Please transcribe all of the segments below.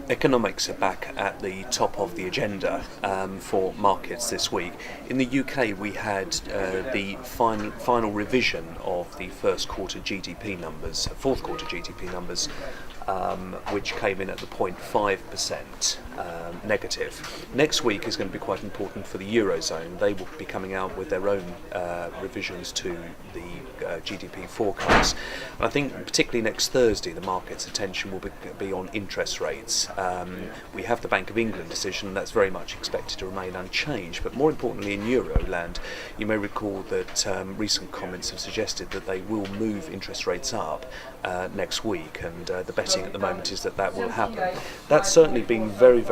Economics are back at the top of the agenda for markets this week. In the UK, we had the final revision of the fourth quarter GDP numbers, which came in at the 0.5% negative. Next week is going to be quite important for the Eurozone. They will be coming out with their own revisions to the GDP forecast. And I think particularly next Thursday, the market's attention will be on interest rates. We have the Bank of England decision, that's very much expected to remain unchanged. But more importantly, in Euroland, you may recall that recent comments have suggested that they will move interest rates up next week, and the betting at the moment is that will happen. That's certainly been very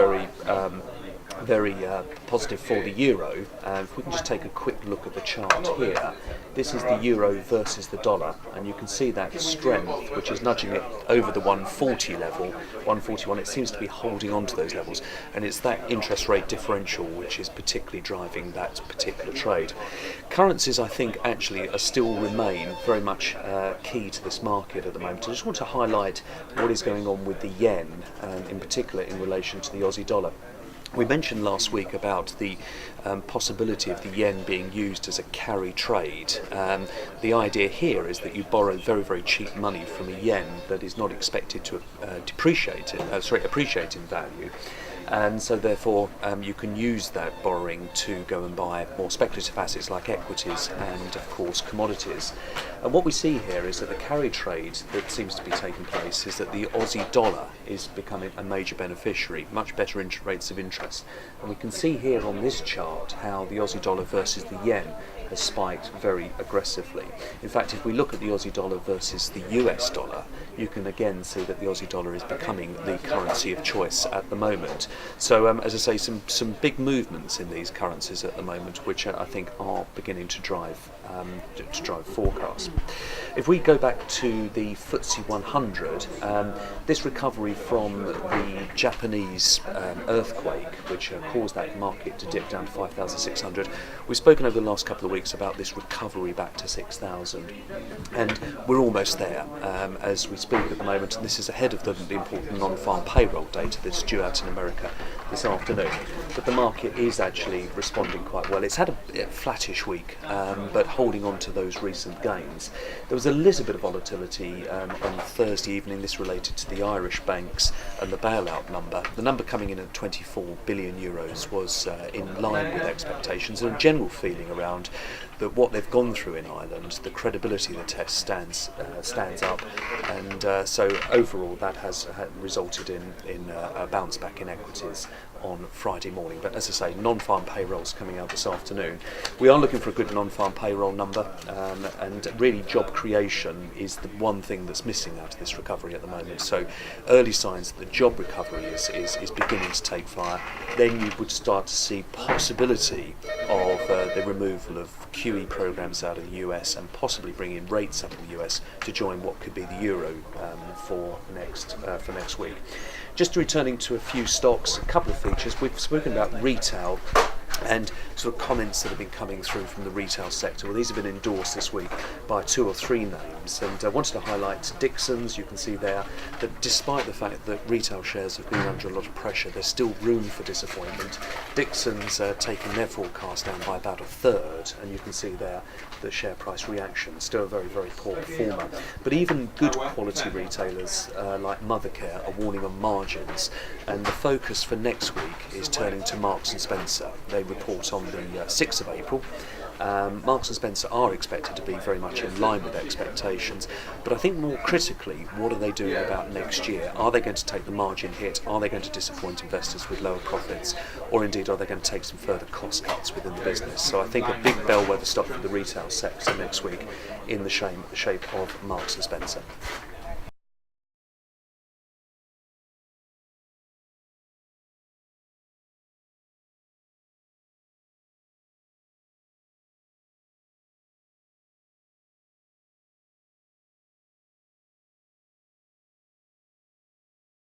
positive for the euro. And if we can just take a quick look at the chart here, this is the euro versus the dollar, and you can see that strength, which is nudging it over the 140 level, 141. It seems to be holding on to those levels, and it's that interest rate differential which is particularly driving that particular trade. Currencies, I think, actually still remain very much key to this market at the moment. I just want to highlight what is going on with the yen, in particular in relation to the Aussie dollar. We mentioned last week about the possibility of the yen being used as a carry trade. The idea here is that you borrow very cheap money from a yen that is not expected to appreciate in value. And so therefore you can use that borrowing to go and buy more speculative assets like equities and of course commodities. And what we see here is that the carry trade that seems to be taking place is that the Aussie dollar is becoming a major beneficiary, much better rates of interest. And we can see here on this chart how the Aussie dollar versus the yen has spiked very aggressively. In fact, if we look at the Aussie dollar versus the US dollar, you can again see that the Aussie dollar is becoming the currency of choice at the moment. So, as I say, some big movements in these currencies at the moment, which I think are beginning to drive forecasts. If we go back to the FTSE 100, this recovery from the Japanese earthquake, which caused that market to dip down to 5,600, we've spoken over the last couple of weeks about this recovery back to 6,000, and we're almost there as we speak at the moment, and this is ahead of the important non-farm payroll data that's due out in America this afternoon. But the market is actually responding quite well. It's had a flattish week, but holding on to those recent gains. There was a little bit of volatility on Thursday evening. This related to the Irish banks and the bailout number. The number coming in at 24 billion euros was in line with expectations, and a general feeling around that what they've gone through in Ireland, the credibility of the test stands up, and so overall that has resulted in a bounce back in equities on Friday morning. But as I say, non-farm payrolls coming out this afternoon. We are looking for a good non-farm payroll number, and really job creation is the one thing that's missing out of this recovery at the moment. So early signs that the job recovery is beginning to take fire. Then you would start to see possibility of the removal of QE programs out of the US and possibly bringing rates up in the US to join what could be the euro for next week. Just returning to a few stocks, a couple of features. We've spoken about retail and sort of comments that have been coming through from the retail sector. Well, these have been endorsed this week by 2 or 3 names, and I wanted to highlight Dixons. You can see there that despite the fact that retail shares have been under a lot of pressure, there's still room for disappointment. Dixons taking their forecast down by about a third, and you can see there the share price reaction, still a very poor performer. But even good quality retailers like Mothercare are warning on margins, and the focus for next week is turning to Marks and Spencer. They report on the 6th of April. Marks and Spencer are expected to be very much in line with expectations, but I think more critically, what are they doing about next year? Are they going to take the margin hit? Are they going to disappoint investors with lower profits? Or indeed, are they going to take some further cost cuts within the business? So I think a big bellwether stock for the retail sector next week in the shape of Marks and Spencer.